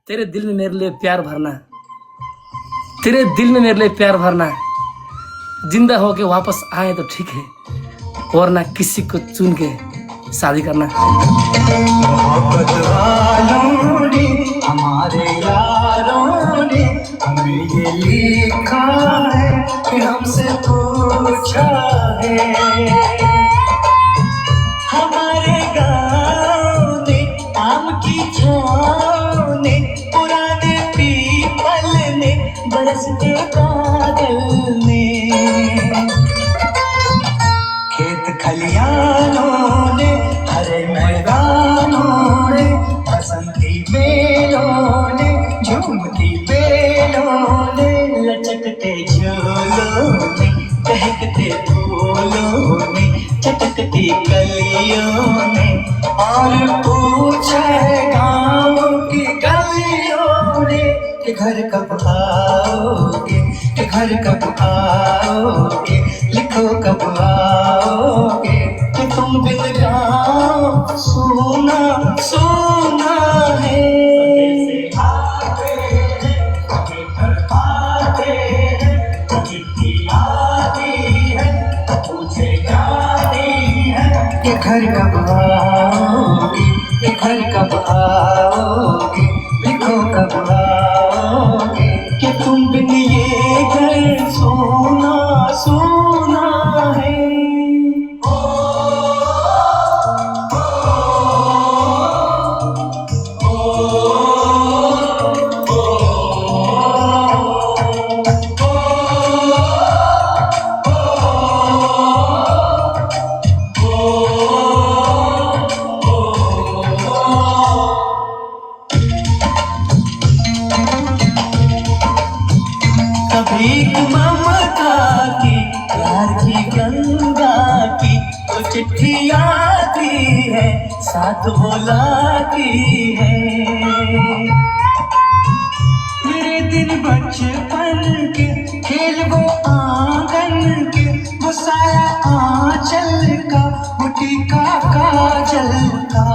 तेरे दिल में मेरे लिए प्यार भरना, तेरे दिल में मेरे लिए प्यार भरना, जिंदा होके वापस आए तो ठीक है, वरना किसी को चुन के शादी करना। मोहब्बत वालों ने, हमारे यारों ने हमें ये लिखा है कि हमसे पूछा है। हमारे गाँव ने, आम की छाँव ने, पुराने पीपल ने, बरसते बादल ने, खेत खलियानों ने, हरे मैदानों ने, बसंती बेलों ने, झूमती बेलों ने, लचकते झोलों ने, बहकते फूलों ने, चटकती कलियों ने, और पूछे गाँव की गलियों ने कि घर कब आओगे, कि घर कब आओगे, लिखो कब आओगे, कि तुम बिन गाँव सोना सोना है। कि घर कब आओगे, कि घर कब आओगे, लिखो कब आओगे, कि तुम बिन ये घर सोना सोना है। भीख ममता की, प्यार की गंगा की तो चिट्ठी आती है, साथ बुलाती है। मेरे दिन बचपन के खेल वो आंगन के, वो साया आंचल का, वो टीका काजल का,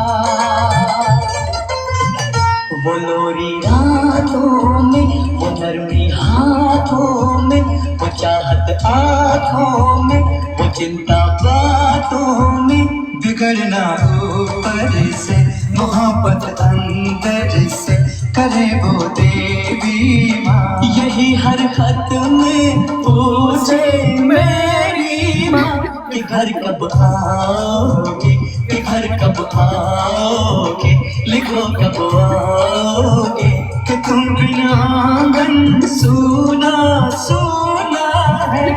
वो लोरी रातों में, वो नरमी हाथों में, वो चाहत आँखों में, वो चिंता बातों में, बिगड़ना ऊपर से, मोहब्बत अंदर से, करे वो देवी माँ। यही हर खत में पूछे मेरी माँ कि घर कब आओगे, कि घर कब आओगे, लिखो कब आओगे, कि तुम बिना आंगन सूना सूना है।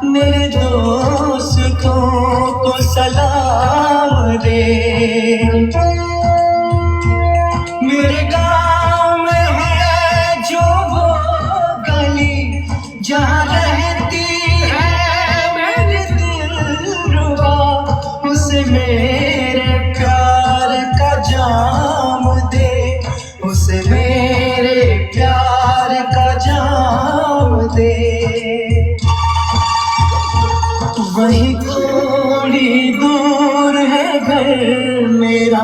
मेरे दोस्तों को सलाम दे, मेरे गाँव में है जो वो गली जहाँ रहती है मेरी दिलरुबा, उसे मेरे प्यार का जाम दे, उसे मेरे प्यार का जाम दे। वही थोड़ी दूर है घर मेरा,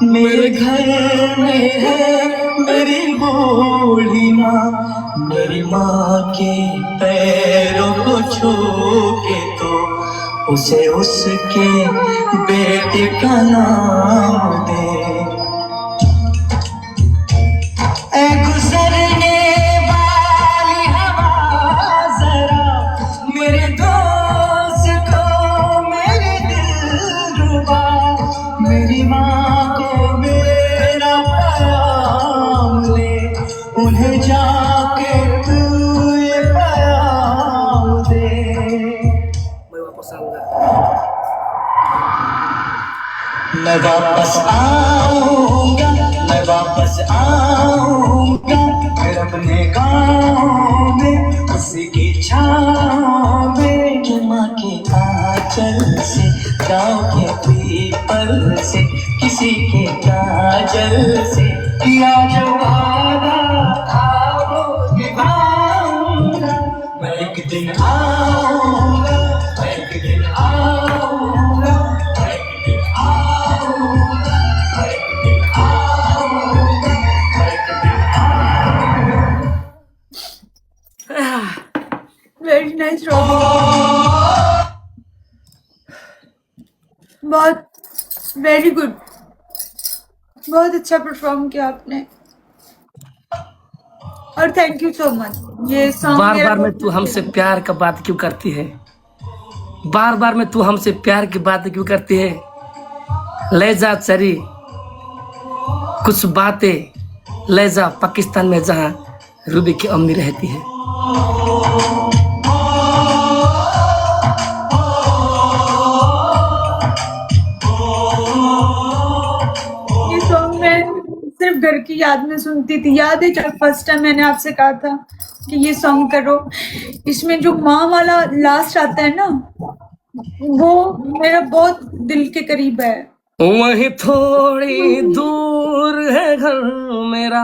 मेरे घर में है मेरी बूढ़ी माँ, मेरी माँ के पैरों को छू के तो उसे उसके बेटे का नाम दे। ऐ गुजरने वाली हवा जरा मेरे दोस्त को, मेरे दिलरुबा, मेरे तेरी माँ को मेरा पैगाम दे, उन्हें जाके तू ये पैगाम दे। मैं वापस आऊंगा। मैं वापस आऊंगा, मैं वापस आऊंगा, फिर अपने गाँव में उसी की छाँव में, कि माँ के आंचल से, गाँव के पीपल से, किसी के काजल से किया जो वादा था वो निभाऊंगा। मैं एक दिन आऊंगा, मैं एक दिन आऊंगा, मैं एक दिन आऊंगा, मैं एक दिन आऊंगा, मैं एक दिन आऊंगा। वेरी नाइस रॉबिन, बहुत वेरी गुड, बहुत अच्छा परफॉर्म किया आपने और थैंक यू सो मच। ये सॉन्ग बार बार में तू हमसे प्यार का बात क्यों करती है? बार बार में तू हमसे प्यार की बात क्यों करती है? ले जा चरी कुछ बातें, ले जा पाकिस्तान में जहाँ रूबी की अम्मी रहती है। ये सॉन्ग मैं सिर्फ घर की याद में सुनती थी। याद है जब फर्स्ट टाइम मैंने आपसे कहा था कि ये सॉन्ग करो, इसमें जो माँ वाला लास्ट आता है ना, वो मेरा बहुत दिल के करीब है। वही थोड़ी दूर है घर मेरा,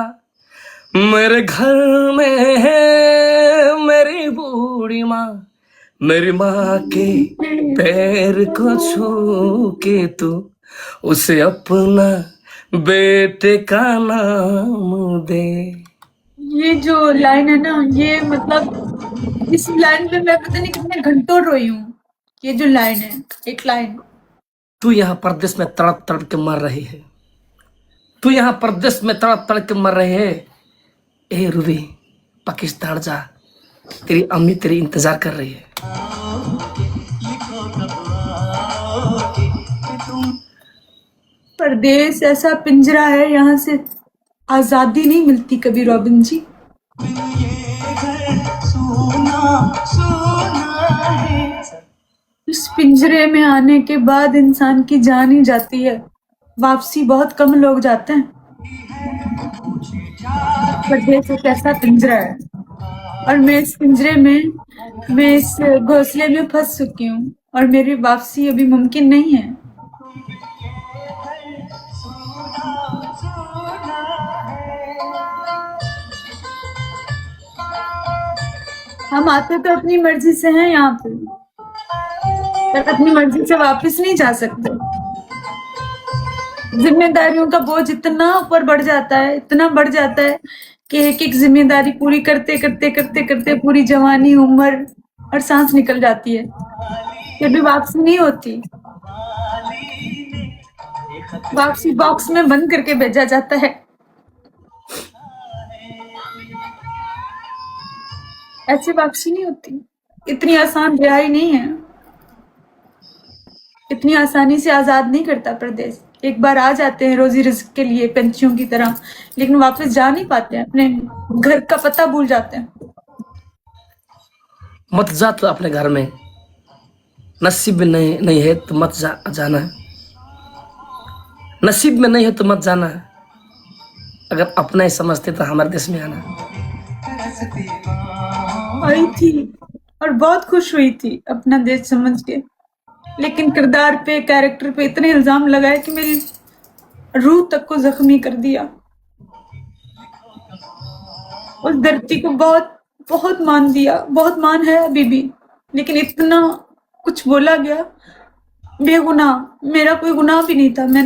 मेरे घर में है मेरी बूढ़ी माँ, मेरी माँ के पैर को छू के तू उसे अपना बेटे का नाम दे। ये जो लाइन है ना, ये मतलब इस लाइन पे मैं पता नहीं कितने घंटों रोई हूँ। ये जो लाइन है, एक लाइन, तू यहाँ परदेश में तड़प तड़प के मर रही है, तू यहाँ परदेश में तड़प तड़प के मर रही है। ए रूबी पाकिस्तान जा, तेरी अम्मी तेरी इंतजार कर रही है। परदेश ऐसा पिंजरा है, यहाँ से आजादी नहीं मिलती कभी रॉबिन जी। इस पिंजरे में आने के बाद इंसान की जान ही जाती है, वापसी बहुत कम लोग जाते हैं। परदेश एक ऐसा पिंजरा है और मैं इस पिंजरे में, मैं इस घोंसले में फंस चुकी हूँ और मेरी वापसी अभी मुमकिन नहीं है। हम आते तो अपनी मर्जी से हैं यहाँ पे, पर अपनी मर्जी से वापस नहीं जा सकते। जिम्मेदारियों का बोझ इतना ऊपर बढ़ जाता है, इतना बढ़ जाता है कि एक एक जिम्मेदारी पूरी करते करते करते करते पूरी जवानी, उम्र और सांस निकल जाती है, फिर भी वापसी नहीं होती। वापसी बॉक्स में बंद करके भेजा जाता है। ऐसे वापसी नहीं होती, इतनी आसान रिहाई नहीं है, इतनी आसानी से आजाद नहीं करता परदेश। एक बार आ जाते हैं रोजी रिस्क के लिए पंछियों की तरह, लेकिन वापस जा नहीं पाते हैं, अपने घर का पता भूल जाते हैं। मत जा तो अपने घर में, नसीब में नहीं है तो मत जाना है, नसीब में नहीं है तो मत जाना है। अगर अपना ही समझते तो हमारे देश में आना। आई थी और बहुत खुश हुई थी अपना देश समझ के, लेकिन किरदार पे, कैरेक्टर पे इतने इल्जाम लगाए कि मेरी रूह तक को जख्मी कर दिया। उस धरती को बहुत बहुत मान दिया, बहुत मान है अभी भी, लेकिन इतना कुछ बोला गया बेगुनाह। मेरा कोई गुनाह भी नहीं था, मैं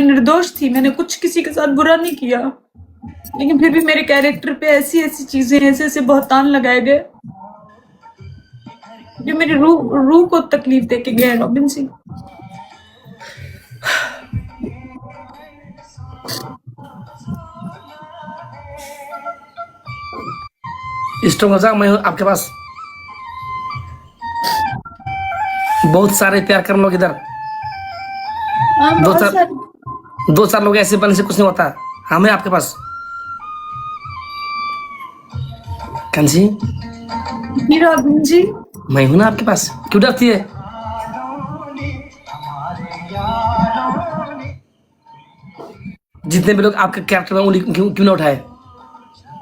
निर्दोष थी, मैंने कुछ किसी के साथ बुरा नहीं किया, लेकिन फिर भी मेरे कैरेक्टर पे ऐसी ऐसी चीजें, ऐसे ऐसे बहतान लगाए गए जो मेरी रूह को तकलीफ देके गए। रॉबिन सिंह, स्ट्रॉन्ग हो जाओ, मैं हूं आपके पास। बहुत सारे प्यार कर लोग इधर। हाँ दो बहुत चार सारे। 2-4 लोग ऐसे बनने से कुछ नहीं होता। हम है आपके पास। कंजी, जी रॉबिन जी। मैं हूं ना आपके पास, क्यों डरती है? जितने भी लोग आपके कैरेक्टर में उंगली क्यों क्यों ना उठाए,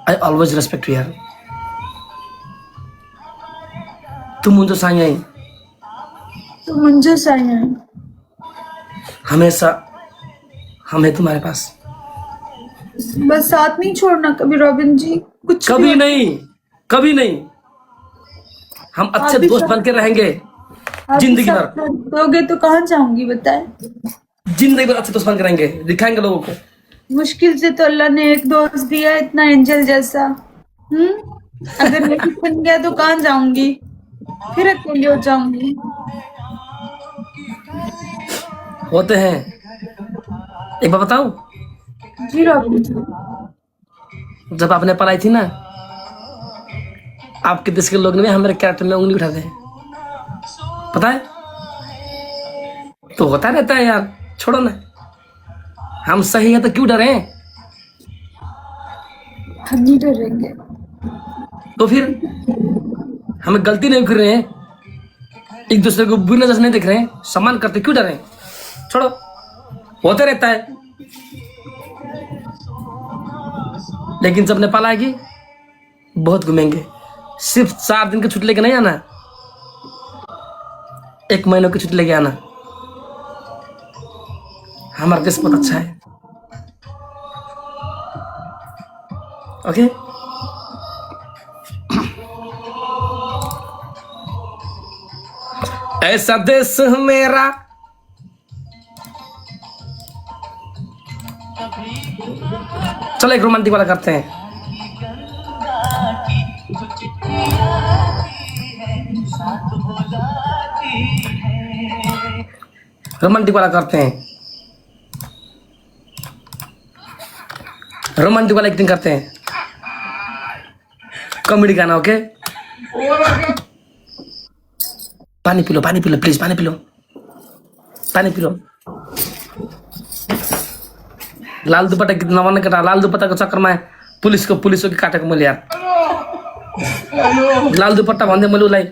आई ऑलवेज रेस्पेक्ट यू यार। तुम मुझे साई आई, तो मुझे सही है। हमेशा हम है तुम्हारे पास। बस साथ नहीं छोड़ना कभी रॉबिन जी, कुछ भी कभी हो। नहीं, कभी नहीं। हम अच्छे आप भी दोस्त सब- बन के रहेंगे आप जिंदगी सब भर। करोगे तो कहाँ जाऊंगी बताएं। जिंदगी भर अच्छे दोस्त बन के रहेंगे, दिखाएंगे लोगों को। मुश्किल से तो अल्लाह ने एक दोस्त दिया, इतना एंजल जैसा। अगर नहीं बन गया तो कहाँ जाऊंगी, फिर अकेली हो जाऊंगी। होते हैं। एक बात बताऊं, जी रॉबिन जी। जब आप नेपाल आई थी ना, आपके देश के लोग ने हमारे कैरेक्टर में उंगली उठाते हैं, पता है? तो होता रहता है यार, छोड़ो ना। हम सही है तो क्यों डरे? हम नहीं डरेंगे। तो फिर हमें गलती नहीं कर रहे हैं, एक दूसरे को बुरी नजर से नहीं देख रहे हैं, सम्मान करते, क्यों डरे? छोड़ो, होते रहता है। लेकिन जब नेपाल आएगी बहुत घूमेंगे। सिर्फ 4 दिन की छुट्टी लेके नहीं आना, 1 महीने की छुट्टी लेके आना। हमारा देश बहुत अच्छा है। ओके? ऐसा देश मेरा, चलो एक रोमांटिक वाला करते हैं। रोमांटिक वाला करते हैं, रोमांटिक वाला एक्टिंग करते हैं, कॉमेडी गाना। ओके? पानी पी लो, पानी पी लो, प्लीज पानी पी लो, पानी पी लो। लाल दुपट्टा कितना नवा कटा, लाल दुपट्टा के चक्कर में पुलिसको के काटेको मैले यार। लाल दुपट्टा भन्दै मैले उसलाई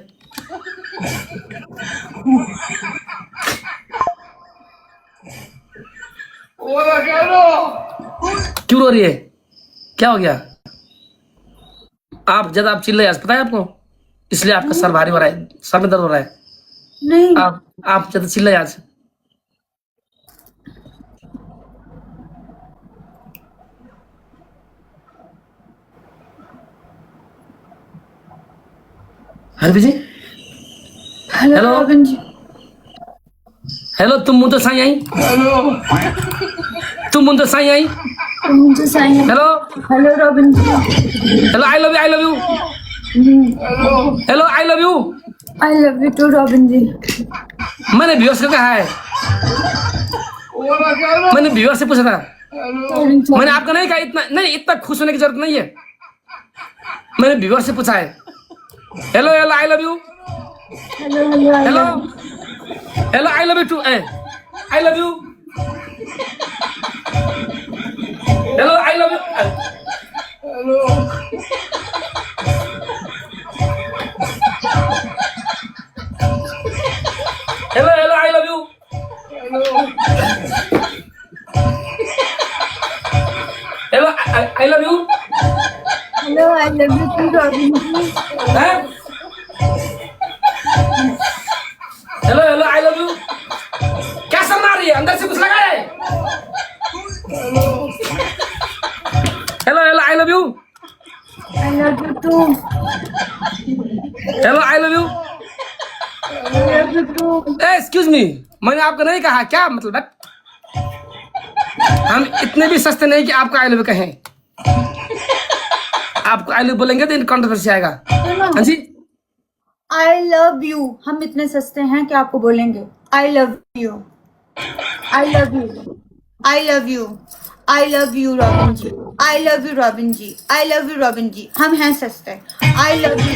क्यों रो रही है? क्या हो गया? आप ज्यादा आप चिल्लाए आज, पता है आपको? इसलिए आपका सर भारी हो रहा है, सर में दर्द हो रहा है। नहीं आप ज्यादा चिल्लाए आज। हरबी जी, hello hello. Robin ji. Hello, तुम मुझे साई आई, तुम मुझे साई आई। तो मुझे सही है। Hello, hello Robin ji. Hello, I love you, I love you. Hello, I love you. I love you too Robin ji. मैंने व्यूअर्स को कहा है, मैंने व्यूअर्स से पूछा था, मैंने आपका नहीं कहा। इतना नहीं, इतना खुश होने की जरूरत नहीं है। मैंने व्यूअर्स से पूछा है। Hello, hello, I love you. Hello hello hello, hello, I love you too, I love you. Hello, I love you. Hello, hello, I love you. Hello, I love you. Hello I love you too Robin ji. Hello, hello, I love you. क्या शर्म आ रही है? अंदर से कुछ लगा है? Hello, hello, I love you. I love you too. Hello, I love you. I love you too. Excuse me, मैंने आपको नहीं कहा क्या? मतलब हम इतने भी सस्ते नहीं कि आपको आई लव यू कहें। आपको आई लव बोलेंगे तो कंट्रोवर्सी आएगा। हाँ जी, आई लव यू। हम इतने सस्ते हैं कि आपको बोलेंगे I love you. I love you. I love you. I love you Robin ji. I love you Robin ji. I love you Robin ji. हम हैं सस्ते। आई लव यू।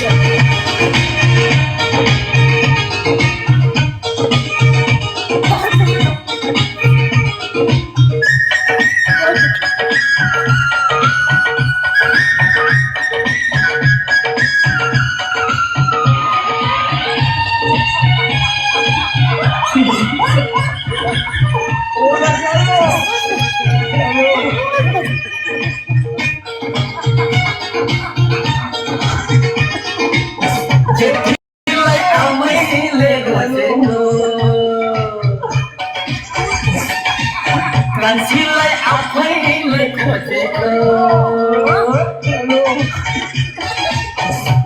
कान्छीलाई आफैले खोजेको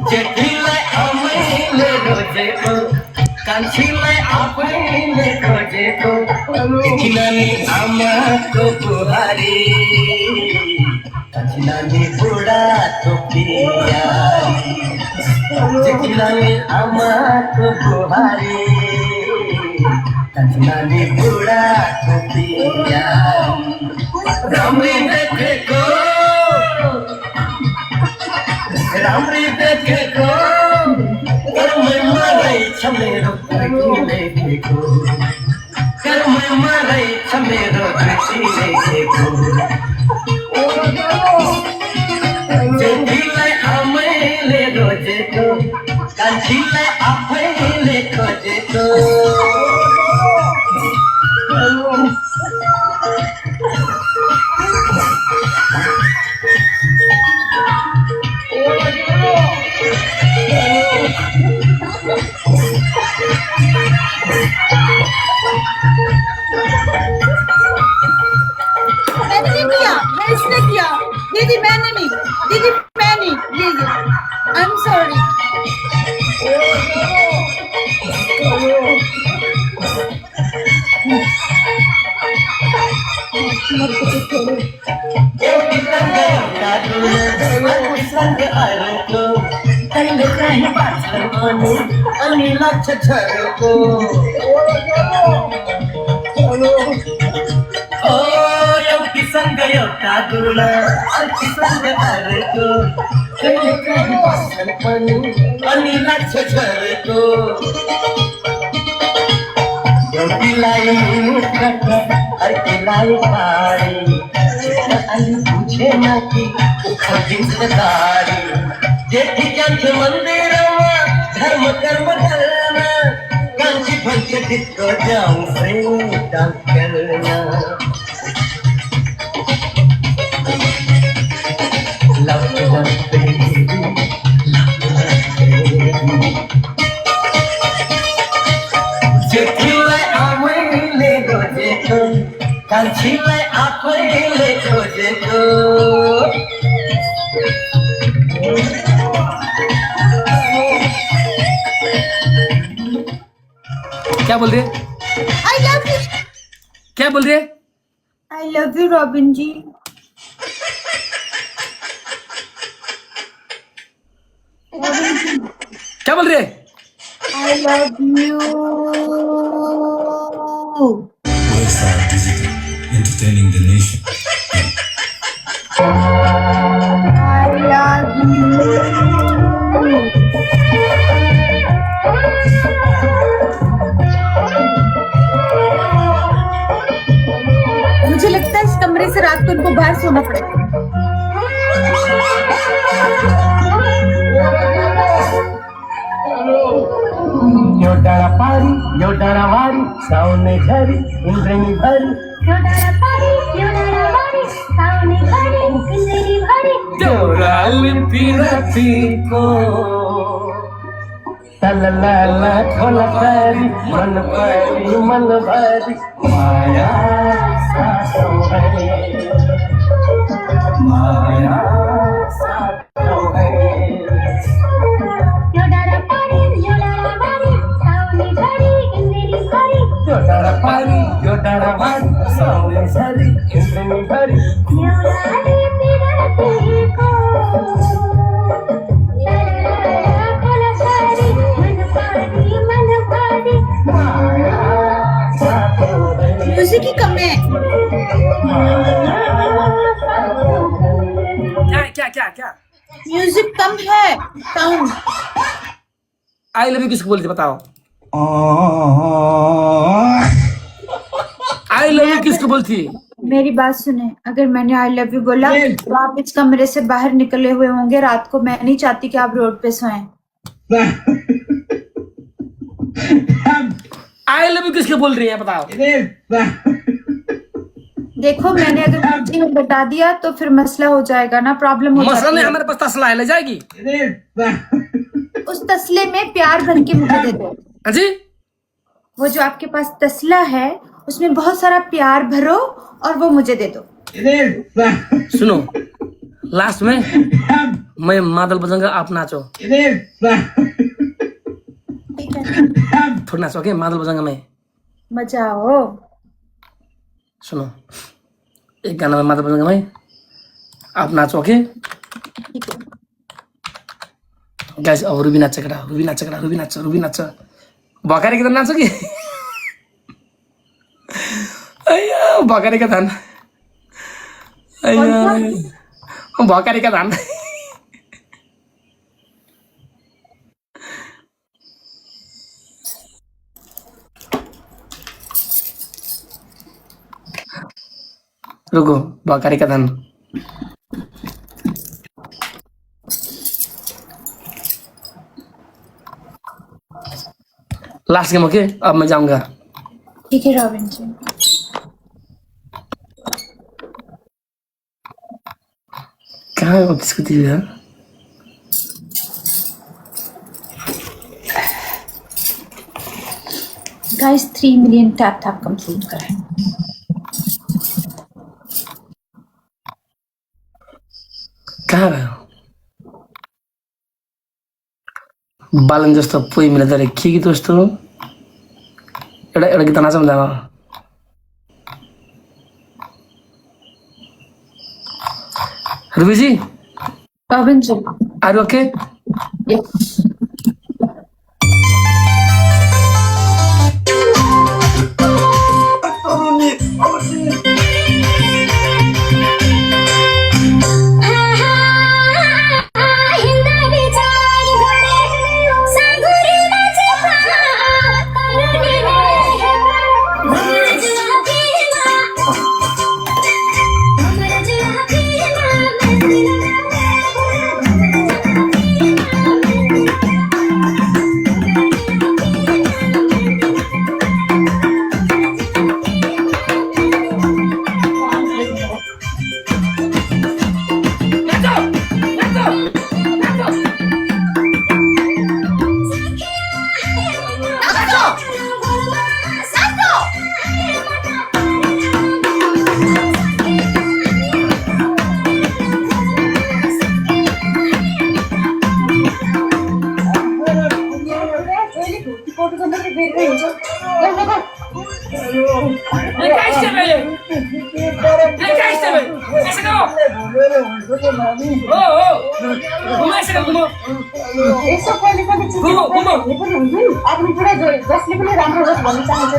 जेठीलाई आमैले रोजेको कान्छीलाई आफैले खोजेको देखि नानी आमाको बुहारी कान्छी नानी बुढाको पियारी जेठी नानी आमाको बुहारी कान्छी नानी बुढाको पियारी राम्री देखेको कर्मैमा रहेछ मेरो लेखेको कर्मैमा रहेछ मेरो लेखेको जेठीलाई आमैले रोजेको कान्छीलाई आफैले खोजेको मैंने नहीं किया, मैं इसने किया। दीदी मैंने नहीं, दीदी मैं नहीं, दीदी आई एम सॉरी। अनि लाग्छ छरेको एउटीसँग एउटा दुर्ला अर्कीसँग हारेको कहिले काहीँ बस्छन् पनि अनि लाग्छ छरेको एउटीलाई अर्कीलाई पारी अलि बुझेन कि उखालिन्छ दारी जेठी जान्छ मन्दिरमा धर्म कर्म गर्न कान्छी भन्छ डिस्को जाउँ डान्स गर्न जेठीलाई आमैले खोजेको कान्छीलाई आफैले खोजेको क्या बोल रही है? आई लव यू, क्या बोल रही है? आई लव यू रॉबिन जी। क्या बोल रही है? आई love you. Worldstar Digital, entertaining the nation. I love you. मुझे लगता है इस कमरे से रात को इनको बाहर सोना पड़ेगा। यो डाँडा पारी यो डाँडा वारी साउने झरी इन्द्रेणी भरी देउराली पिरतीको तलला खोला पारी मन भरी माया साथौ है माया साथौ है यो डाँडा पारी यो डाँडा वारी साउने झरी इन्द्रेणी भरी म्यूजिक ही कम है। क्या म्यूजिक कम है, साउंड। आई लव यू किसको बोलती बताओ? आई लव यू किसको बोलती? मेरी बात सुने, अगर मैंने आई लव यू बोला तो आप इस कमरे से बाहर निकले हुए होंगे रात को। मैं नहीं चाहती कि आप रोड पे सोएं। आई लव यू किसको बोल रही है बताओ? देखो मैंने अगर मुझे बता दिया तो फिर मसला हो जाएगा ना, प्रॉब्लम हो मसला जाती नहीं, है। हमारे पास तसला है, ले जाएगी। उस तसले में प्यार भर के मुझे दे दो। हाँ जी, वो जो आपके पास तसला है उसमें बहुत सारा प्यार भरो और वो मुझे दे दो। सुनो, लास्ट में मैं मादल बजाऊंगा, आप नाचो। ठीक है, थोड़ा नाचो, ओके? मादल बजाऊंगा मैं। मजा आओ। सुनो, एक गाना में मादल बजाऊंगा मैं, आप नाचो, ओके? ठीक है। गाइस, अब रूबी नाच करा, रूबी नाच करा, रूबी नाच, रूबी नाच। बकारी के नाचो कि अय्या बकारी का धान, अय्या बकारी का धान। रुको, बकारी का धान। Last game, okay? अब मैं जाऊंगा। ठीक है रॉबिन जी। कहाँ है वो, किसको दी यार? Guys 3 million tap tap complete करें। कहाँ गयो? बालन जस्तो पोइ मिले तर के गीत जस्तो एउटा एउटा गीत नाचौँ ल। Ruby ji, Robin ji, are you okay? Yes. यसो कहिले कहिले आफ्नो कुरा जसले पनि राम्रो होस् भन्न चाहन्छ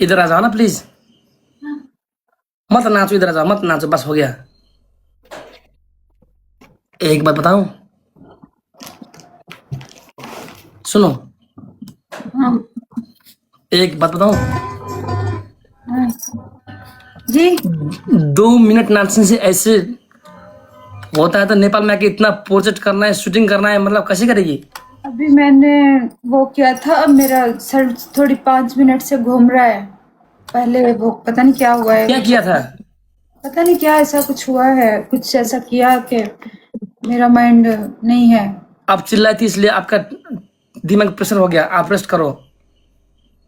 इधर आ जाओ ना प्लीज, मत नाचो, इधर आ जाओ, मत नाचो, बस हो गया। एक बात बताऊं, सुनो, एक बात बताऊं जी। 2 मिनट नाचने से ऐसे होता है तो नेपाल में आके इतना प्रोजेक्ट करना है, शूटिंग करना है, मतलब कैसे करेगी? अभी मैंने वो किया था, अब मेरा सर थोड़ी 5 मिनट से घूम रहा है। पहले वो पता नहीं क्या हुआ है। क्या किया था? पता नहीं क्या ऐसा कुछ हुआ है, कुछ ऐसा किया कि मेरा माइंड नहीं है। आप चिल्लाई थी इसलिए आपका दिमाग प्रेशर हो गया, आप रेस्ट करो।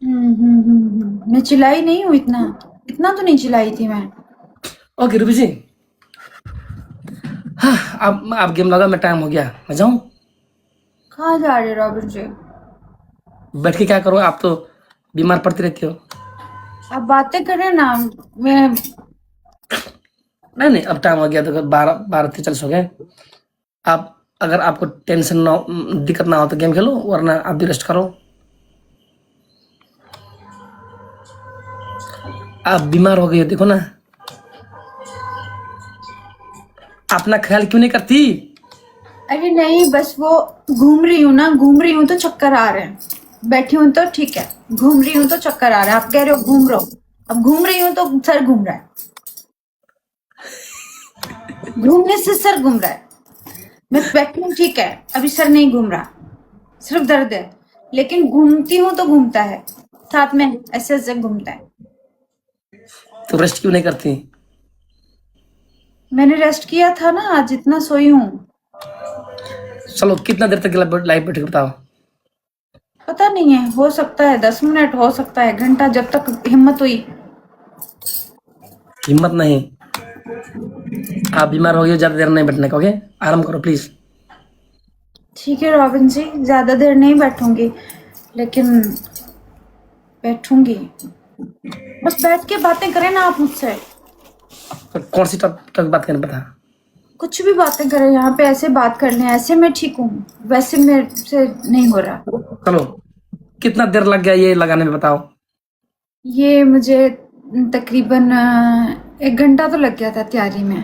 मैं चिल्लाई नहीं हूँ, इतना तो नहीं चिल्लाई थी मैं। ओके रूबी जी, हाँ, आप गेम लगा, मैं टाइम हो गया, मैं जाऊं? कहाँ जा रहे रॉबिन जी? बैठ के क्या करो, आप तो बीमार पड़ती रहती हो। आप बातें करें ना, मैं नहीं नहीं, अब टाइम हो गया, तो 12:43 हो गए। आप अगर आपको टेंशन ना दिक्कत ना हो तो गेम खेलो, वरना आप भी रेस्ट करो। आप बीमार हो गई हो, देखो ना। अपना ख्याल क्यों नहीं करती? अरे नहीं, बस वो घूम रही हूँ ना, घूम रही हूँ तो चक्कर आ रहे हैं। बैठी हूँ तो ठीक है, घूम रही हूँ तो चक्कर आ रहा है। आप कह रहे हो घूम रहा हूँ, अब घूम रही हूँ तो सर घूम रहा है। घूमने से सर घूम रहा है। मैं बैठी हूँ ठीक है, अभी सर नहीं घूम रहा, सिर्फ दर्द है, लेकिन घूमती हूँ तो घूमता है, साथ में ऐसे ऐसे घूमता है। तो रेस्ट क्यों नहीं करती? मैंने रेस्ट किया था ना, आज इतना सोई हूँ। चलो, कितना देर तक लाइव बैठे बताओ? पता नहीं है, हो सकता है 10 मिनट, हो सकता है घंटा, जब तक हिम्मत हुई। हिम्मत नहीं, आप बीमार हो गए, ज्यादा देर नहीं बैठने का। ओके, आराम करो प्लीज। ठीक है रॉबिन जी, ज्यादा देर नहीं बैठूंगी, लेकिन बैठूंगी। बस बैठ के बातें करें ना आप मुझसे, तो कौन सी टॉपिक बात करने पता? कुछ भी बातें करें, यहाँ पे ऐसे बात कर लें। ऐसे मैं ठीक हूँ, वैसे मेरे से नहीं हो रहा। चलो, कितना देर लग गया ये लगाने में बताओ? ये मुझे तकरीबन 1 घंटा तो लग गया था तैयारी में।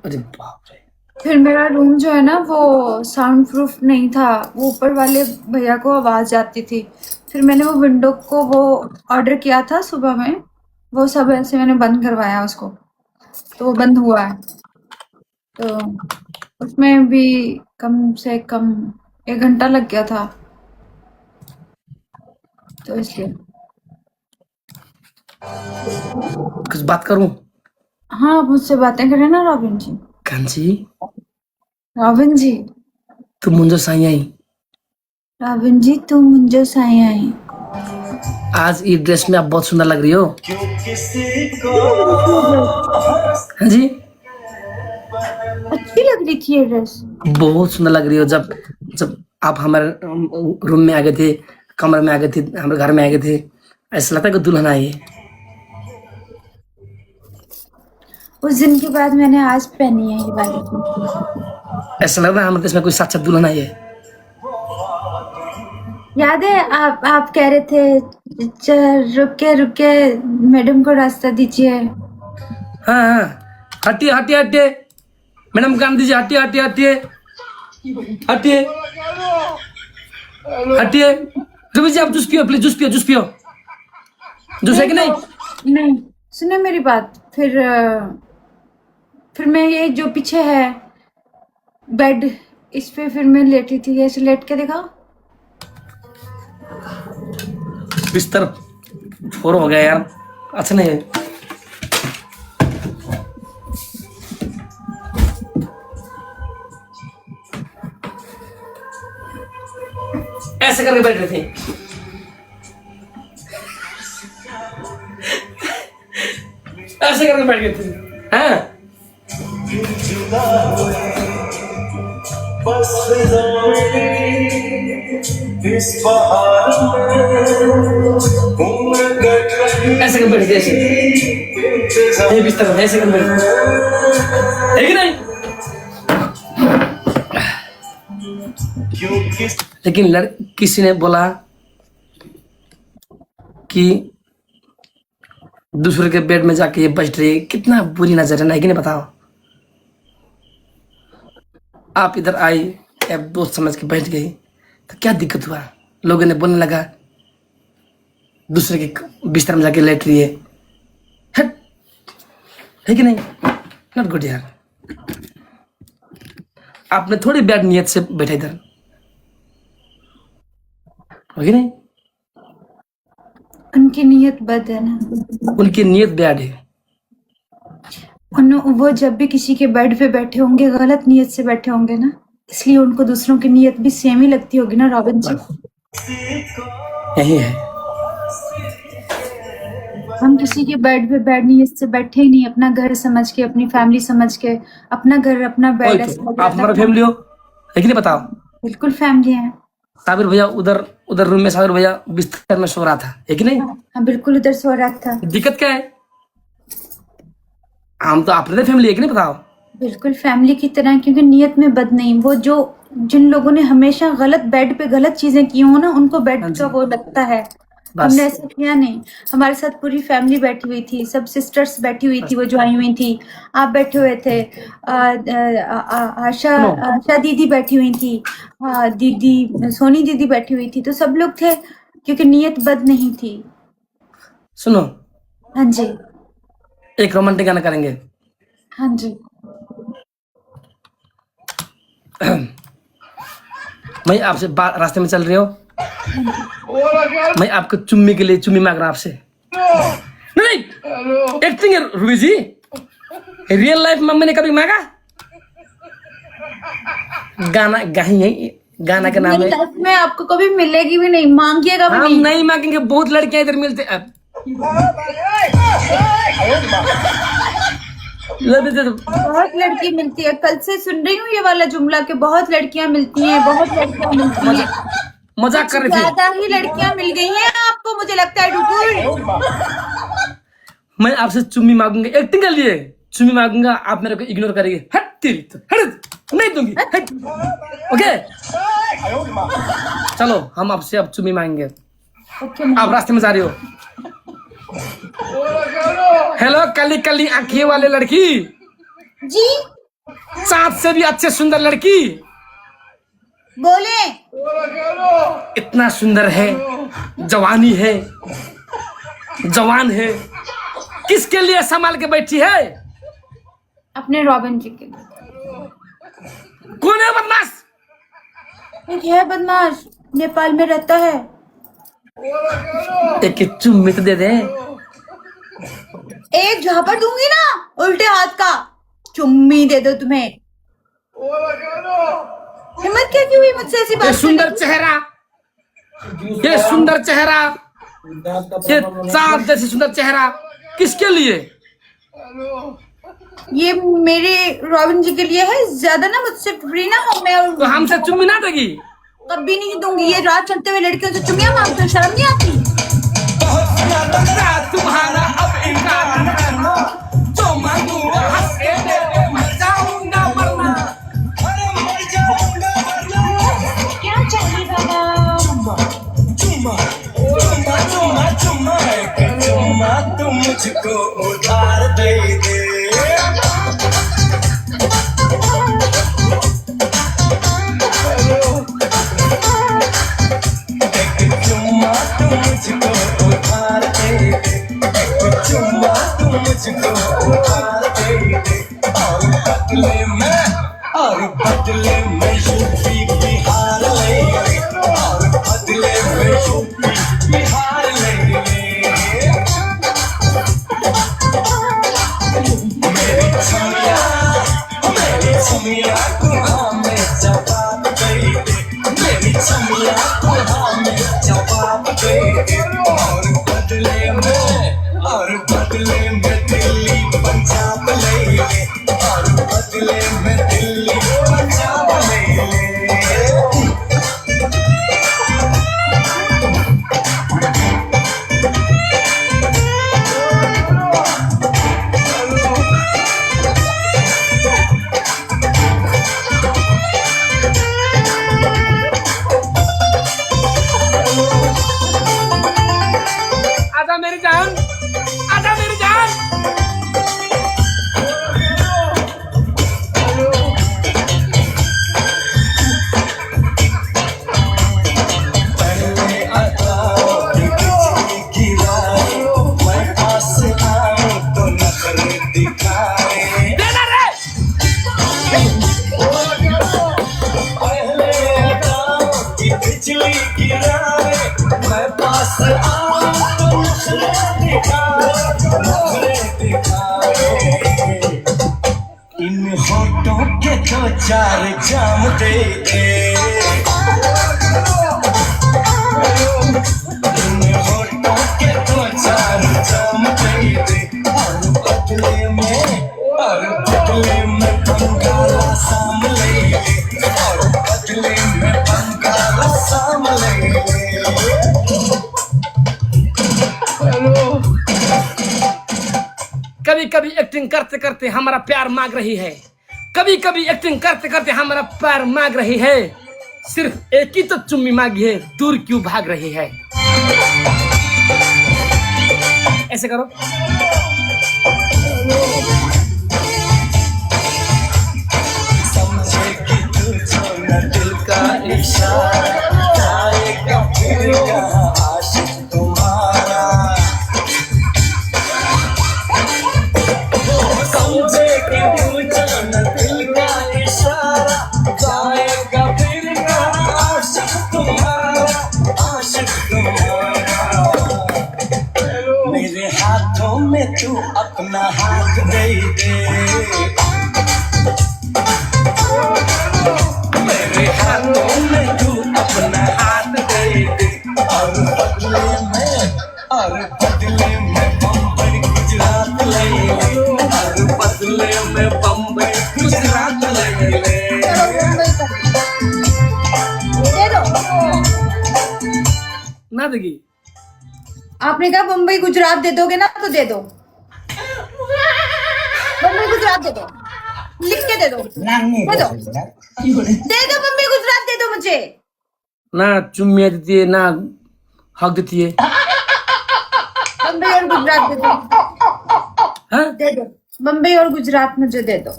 अरे बाप रे। फिर मेरा रूम जो है ना, वो साउंड प्रूफ नहीं था, वो ऊपर वाले भैया को आवाज आती थी। फिर मैंने वो विंडो को वो ऑर्डर किया था सुबह में, वो सब ऐसे मैंने बंद करवाया उसको, तो वो बंद हुआ है। तो उसमें भी कम से कम 1 घंटा लग गया था, तो इसलिए। कुछ बात करूं? हाँ, आप मुझसे बातें करें ना रॉबिन जी। कांची, रॉबिन जी, तू मुझे साई आई। रॉबिन जी, तू मुझे साई आई। आज ये ड्रेस में आप बहुत सुंदर लग रही हो। हाँ जी, अच्छी लग रही थी ये ड्रेस। बहुत सुंदर लग रही हो। जब जब आप हमारे रूम में आ गए थे, कमरे में आ गए थे, हमारे घर में आ गए थे, ऐसा लगता है कि दुल्हन आई है। उस दिन के बाद मैंने आज पहनी है ये वाली। ऐसा लग रहा है हमारे देश में कोई साक्षात दुल्हन आई है। याद है, आप कह रहे थे रुके रुके मैडम को रास्ता दीजिए। हाँ हाँ, हटिए हटिए हटिए, मैडम कान दीजिए, हटिए हटिए हटिए हटिए हटिए। रवि जी, आप जूस पियो प्लीज, जूस पियो, जूस पियो। जूस है कि नहीं? नहीं, सुने मेरी बात। फिर मैं ये जो पीछे है बेड, इस पे फिर मैं लेटी थी, ऐसे लेट के देखा। बिस्तर फोर हो गया यार, अच्छा नहीं है। ऐसे करके बैठ रहे थे। ऐसे करके बैठ गए थे। हाँ, बस इस बहार उम्र कट रही ऐसे करके बैठ गए, ऐसे बिस्तर में ऐसे करके बैठ गए। है कि नहीं? क्योंकि लेकिन किसी ने बोला कि दूसरे के बेड में जाके ये बज रही है, कितना बुरी नजर है ना, कि नहीं? बताओ। आप इधर आई, आप दोस्त समझ के बैठ गई, तो क्या दिक्कत हुआ? लोगों ने बोलने लगा दूसरे के बिस्तर में जाके लेट रही है। हट, है कि नहीं? नॉट गुड यार। आपने थोड़ी बैड नियत से बैठा इधर, हो कि नहीं? उनकी नीयत बद है ना। उनकी नीयत बैड है। वो जब भी किसी के बेड पे बैठे होंगे, गलत नीयत से बैठे होंगे ना, इसलिए उनको दूसरों की नीयत भी सेम ही लगती होगी ना रॉबिन जी। यही है। हम किसी के बेड पे बैड नीयत से बैठे ही नहीं, अपना घर समझ के, अपनी फैमिली समझ के, अपना घर अपना बेड है। तो आप हमारा फैमिली हो, है कि नहीं? बताओ। बिल्कुल फैमिली है। साबिर भैया उधर रूम में, साबिर भैया बिस्तर में सो रहा था, है कि नहीं? हाँ, बिल्कुल उधर सो रहा था। दिक्कत क्या है? हम तो अपने फैमिली है कि नहीं, बताओ। बिल्कुल फैमिली की तरह, क्योंकि नीयत में बद नहीं। वो जो जिन लोगों ने हमेशा गलत बेड पे गलत चीजें की हो ना, उनको बेड का वो लगता है। बस। हमने ऐसा किया नहीं। हमारे साथ पूरी फैमिली बैठी हुई थी, सब सिस्टर्स बैठी हुई थी, वो जो आई हुई थी। आप बैठे हुए थे, आशा दीदी बैठी हुई थी, दीदी सोनी दीदी बैठी हुई थी, तो सब लोग थे, क्योंकि नीयत बद नहीं थी। सुनो, हाँ जी, एक रोमांटिक गाना करेंगे। हाँ जी। मैं आपसे रास्ते में चल रही हो, मैं आपको चुम्मी के लिए चुम्मी मांग रहा हूं आपसे। नहीं, एक्टिंग है रूबी जी, रियल लाइफ में मैंने कभी मांगा? गाना गाही है, गाना का नाम है। लाइफ में आपको कभी मिलेगी भी नहीं, मांगिएगा भी हम नहीं। नहीं मांगेंगे, बहुत लड़कियां इधर मिलते अब। बहुत लड़की मिलती है, कल से सुन रही हूँ ये वाला जुमला कि बहुत लड़कियां मिलती हैं, बहुत लड़कियां मिलती हैं। मजाक कर रही थी। ज्यादा ही लड़कियां मिल गई हैं आपको, मुझे लगता है डुगुल। मैं आपसे चुम्मी मांगूंगा, एक्टिंग के लिए चुम्मी मांगूंगा, आप मेरे को इग्नोर करेंगे। हट तेरी तो, हट, नहीं दूंगी, हट। ओके, चलो हम आपसे अब चुम्मी मांगेंगे। आप रास्ते में जा रही हो। हेलो काली काली आंखें वाले लड़की जी, चाँद से भी अच्छे सुंदर लड़की, बोले। इतना सुंदर है, जवानी है, जवान है, किसके लिए संभाल के बैठी है? अपने रॉबिन जी के लिए। कौन है बदमाश? एक है बदमाश, नेपाल में रहता है। एक चुम्मी तो दे दे। एक झापड़ दूंगी ना उल्टे हाथ का, चुम्मी दे दो तुम्हें। हिम्मत कैसी हुई मुझसे ऐसी बात? ये सुंदर चेहरा, ये सुंदर चेहरा, ये चाँद जैसी सुंदर चेहरा किसके लिए? ये मेरे रॉबिन जी के लिए है। ज्यादा ना मुझसे फ्री ना हो, मैं तो हमसे चुम्मी ना देगी? कभी नहीं दूंगी। ये रात चलते हुए लड़कियों से चुम्मियां मांगते हो, शर्म नहीं आती? तुम्हारा अब इनकार करना, जो मांगू वो हंस के दे दे, मर जाऊंगा वरना, अरे मर जाऊंगा वरना। क्या चाहिए बाबा? चुम्मा चुम्मा चुम्मा चुम्मा चुम्मा, तू मुझको उधार दे दे। चुम्मा तू मुझको उधार दे दे, चुम्मा तू मुझको उधार दे दे। और बदले में यूपी बिहार ले ले, और बदले में यूपी बिहार ले ले। मेरी छमिया को हमें जवाब दे दे, मेरी छमिया को हमें जवाब दे दे। और बदले में दिल्ली पंजाब ले ले, और बदले में दिल्ली पंजाब ले ले। आजा मेरी जान, आजा मेरी जान। पहले अदाओं की बिजली गिराए, मैं पास आऊं तो नखरे दिखाए। देना रे। पहले अदाओं की बिजली गिराए, मैं पास आऊं तो नखरे दिखाए। इन होठों के दो चार जाम दे दे, इन होठों के दो चार जाम दे दे। और बदले में बंगाला साम ले ले, और बदले में बंगाला साम ले ले। कभी कभी एक्टिंग करते करते हमारा प्यार मांग रही है, कभी कभी एक्टिंग करते करते हमारा प्यार मांग रही है, सिर्फ एक ही तो चुम्मी मांगी है, दूर क्यों भाग रही है। ऐसे करो। समझे कि तुझको न दिल का इशारा, जाएगा फिर कहाँ आशिक तुम्हारा। समझे कि तुझको न दिल का इशारा, जाएगा फिर कहाँ आशिक तुम्हारा, आशिक तुम्हारा। मेरे हाथों में तू अपना हाथ दे दे, मेरे हाथों में तू अपना हाथ दे दे, और बदले में बम्बई गुजरात ले ले, और बदले में बम्बई गुजरात ले ले। दे दो। ना देगी। आपने कहा मुंबई गुजरात दे दोगे ना, तो दे दो। मुंबई गुजरात दे दो, लिख के दे दो, दे दो, दे दो, मुंबई गुजरात दे दो मुझे। ना चुम्मिया देती है, ना हक देती है। मुंबई और गुजरात दे दो, हाँ? दे दो। मुंबई और गुजरात मुझे दे दो।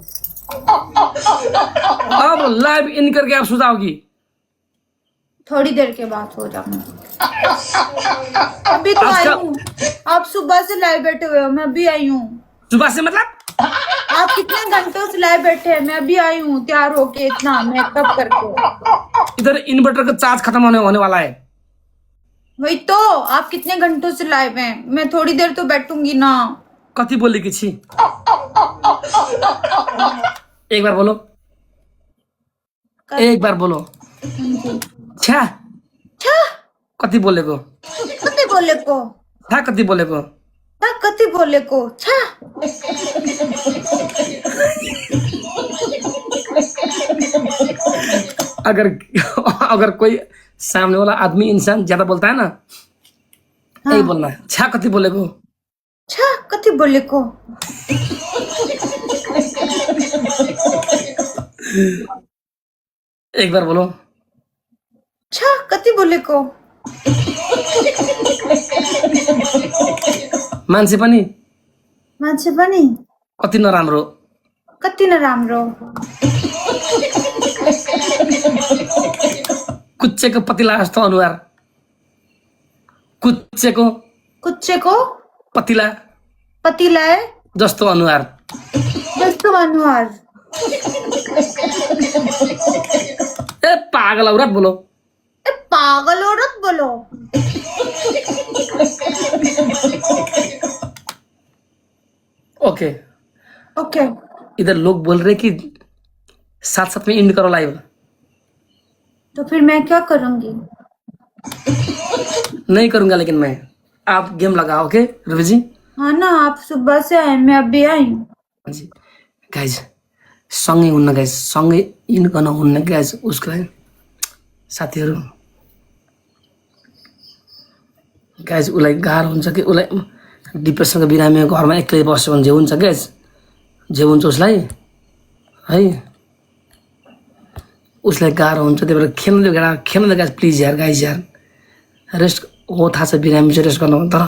अब लाइव इन करके आप सुझाओगी। थोड़ी देर के बाद हो जाऊंगी। अभी तो आई हूँ, आप सुबह से लाइव बैठे हुए हो, मैं अभी आई हूँ। सुबह से मतलब आप कितने घंटों से लाइव बैठे हैं, मैं अभी आई हूँ तैयार होके, इतना मेकअप करके। इधर इन्वर्टर का चार्ज खत्म होने वाला है। वही तो, आप कितने घंटों से लाइव हैं, मैं थोड़ी देर तो बैठूंगी ना। कथी बोले कि छी? एक बार बोलो, एक बार बोलो। छा छा कथी बोले को? कति बोले को? छा कथी बोले को? छा कति बोले को? छा अगर कोई सामने वाला आदमी इंसान ज्यादा बोलता है ना, यही बोलना है, छा कथी बोले को? छा कति बोले को? एक बार बोलो। छा कति बोले को? मान्छे पनि मान्छे पनि कति नराम्रो, कति नराम्रो, कुच्चेको पतिला जस्तो अनुहार, कुच्चेको कुच्चेको पतिला पतिलाए जस्तो अनुहार। जस्तो अनुहार। ए पागल औरत बोलो। ए पागल औरत बोलो। ओके ओके, इधर लोग बोल रहे कि साथ साथ में एंड करो लाइव। तो फिर मैं क्या करूंगी? नहीं करूंगा, लेकिन मैं, आप गेम लगाओ। ओके रवि जी? हाँ ना, आप सुबह से आए, मैं अभी आई हूँ। जी गाइज, सँगै हुन्न गाइज, सँगै इन गर्न हुन्न गाइज। उसको लागि साथीहरू गाइज, उसलाई गाह्रो हुन्छ कि, उसलाई डिप्रेसनको बिरामी घरमा एक्लै बस्यो भने जे हुन्छ गाइज, जे हुन्छ उसलाई है, उसलाई गाह्रो हुन्छ। त्यही भएर खेल्नु दे गाइज, प्लिज यार गाइज, यार रेस्ट हो, थाहा छ बिरामी चाहिँ रेस्ट गर्नु, तर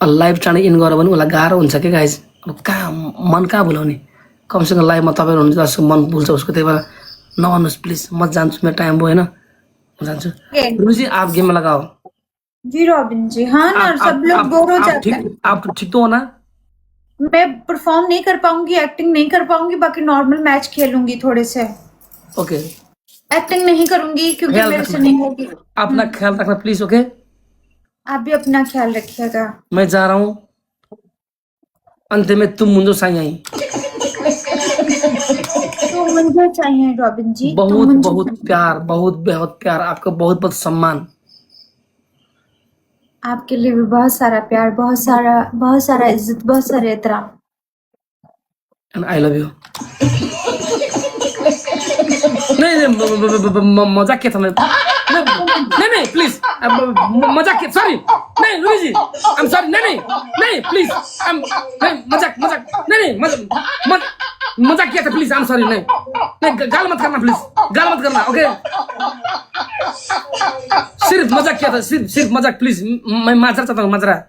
लाइभ चाँडै इन गऱ्यो भने उसलाई गाह्रो हुन्छ कि गाइज। अब कहाँ मन कहाँ भुलाउने, कमसेकम लाइभमा तपाईँहरू हुन्छ उसको मन भुल्छ उसको। त्यही भएर नगर्नुहोस् प्लिज, म जान्छु, मेरो टाइम भयो होइन, म जान्छु। रुचि आप गेम में लगाओ। जी रॉबिन जी, हाँ ना, सब लोग बोर हो जाते हैं। आप ठीक तो हो ना? मैं परफॉर्म नहीं कर पाऊंगी, एक्टिंग नहीं कर पाऊंगी, बाकी नॉर्मल मैच खेलूंगी थोड़े से। ओके, एक्टिंग नहीं करूंगी क्योंकि ख्याल मेरे से रखना। नहीं होगी। अपना ख्याल रखना प्लीज। ओके, आप भी अपना ख्याल रखिएगा। मैं जा रहा हूँ, अंत में तुम मुझे साई आई। तो मुझे चाहिए रॉबिन जी, तो बहुत मुझे बहुत प्यार, बहुत बहुत प्यार, आपका बहुत बहुत सम्मान। आपके लिए भी बहुत सारा प्यार, बहुत सारा इज्जत, बहुत सारे एहतराम। And I love you. नहीं मजाक किया था मैं। नहीं नहीं प्लीज मजाक किया सॉरी नहीं Ruby ji I am sorry नहीं नहीं प्लीज नहीं मजाक मजाक नहीं मजाक किया था प्लीज आई एम सॉरी नहीं गाल मत करना प्लीज गाल मत करना ओके सिर्फ मजाक किया था सिर्फ मजाक प्लीज मैं माजरा चाहता हूँ माजरा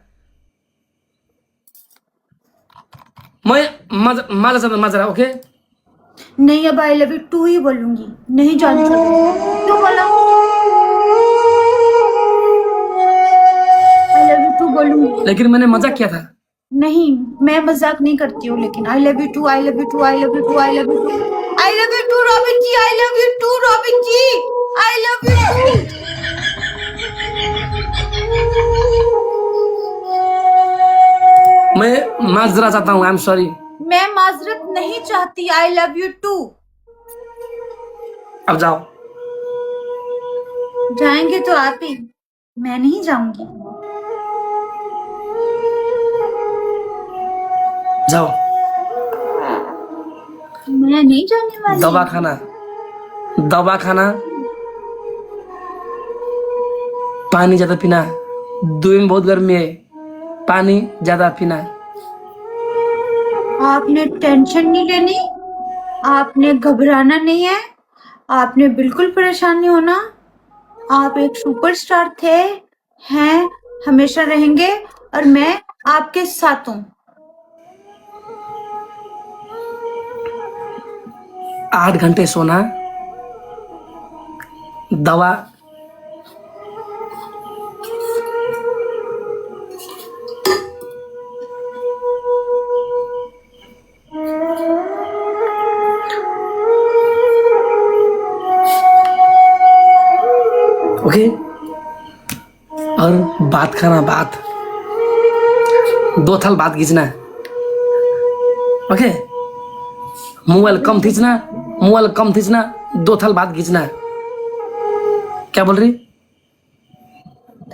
मैं माजरा चाहता हूँ माजरा ओके नहीं, अब आई लव यू टू ही बोलूंगी, नहीं जान क्यों बोला? आई लव यू टू बोलूंगी। लेकिन मैंने मजाक किया था नहीं, मैं मजाक नहीं करती हूँ, लेकिन I love you too, I love you too, I love you too, I love you too, I love you too Robin ji, I love you too Robin ji, I love you too. मैं माजरा चाहता हूँ आई एम सॉरी मैं माजरत नहीं चाहती, आई love you to. अब जाओ जाएंगे तो आप ही, मैं नहीं जाऊंगी। जाओ मैं नहीं जाने वाली। दवा खाना पानी ज्यादा पीना धूप में बहुत गर्मी है पानी ज्यादा पीना आपने टेंशन नहीं लेनी, आपने घबराना नहीं है, आपने बिल्कुल परेशान नहीं होना। आप एक सुपरस्टार थे, हैं, हमेशा रहेंगे और मैं आपके साथ हूँ। 8 घंटे सोना दवा ओके और बात खाना बात 2 थाल बात खींचना ओके मोबाइल कम खींचना 2 थाल बात खींचना क्या बोल रही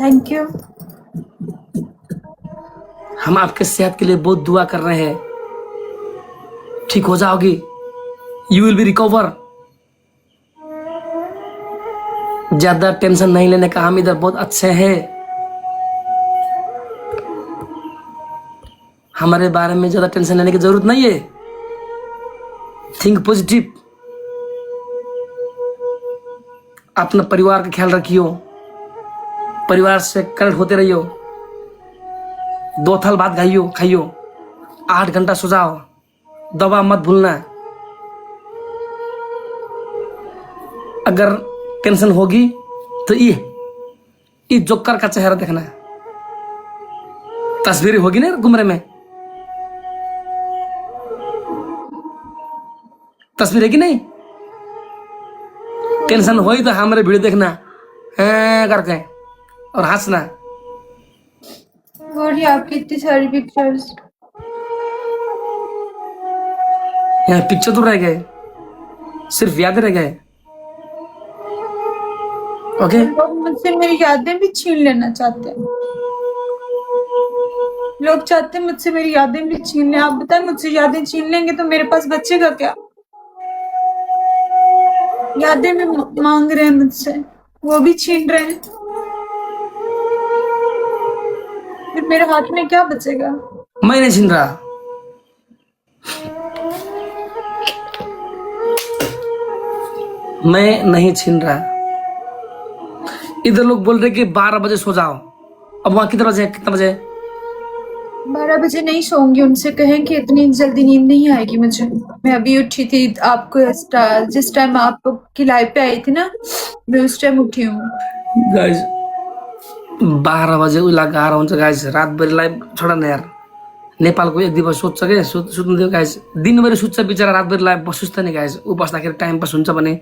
थैंक यू। हम आपके सेहत के लिए बहुत दुआ कर रहे हैं ठीक हो जाओगी यू विल बी रिकवर ज्यादा टेंशन नहीं लेने का हम इधर बहुत अच्छे हैं हमारे बारे में ज्यादा टेंशन लेने की जरूरत नहीं है थिंक पॉजिटिव अपना परिवार का ख्याल रखियो परिवार से कनेक्ट होते रहियो 2 थाल भात खाइयो 8 घंटा सो जाओ दवा मत भूलना अगर टेंशन होगी तो ये जोकर का चेहरा देखना तस्वीर होगी ना कमरे में तस्वीर है कि नहीं टेंशन हो तो हमारे वीडियो देखना करके और हंसना और ये आपकी इतनी सारी पिक्चर्स यहाँ पिक्चर तो रह गए सिर्फ यादें रह गए ओके लोग मुझसे मेरी यादें भी छीन लेना चाहते हैं लोग चाहते हैं मुझसे मेरी यादें भी छीन लें आप बताएं मुझसे यादें छीन लेंगे तो मेरे पास बचेगा क्या यादें भी मांग रहे हैं मुझसे वो भी छीन रहे हैं फिर मेरे हाथ में क्या बचेगा मैं नहीं छीन रहा मैं नहीं छीन रहा इधर लोग बोल रहे कि 12 बजे सो जाओ अब वहां कितना बजे 12 बजे नहीं सोऊंगी उनसे कहें कि इतनी जल्दी नींद नहीं आएगी मुझे मैं अभी उठी थी आपको जिस टाइम आप की लाइव पे आई थी ना मैं उस टाइम उठी हूँ गाइस 12 बजे उला गाह्रो हुन्छ गाइस रातभरि लाइभ छोडा न यार नेपालको एक दिवस सुत्छ के सुत्नु दियो गाइस दिनभरि सुत्छ बिचरा रातभरि लाइभ सुत्छ नि गाइस उ बस्दाखेरि टाइम पास हुन्छ भने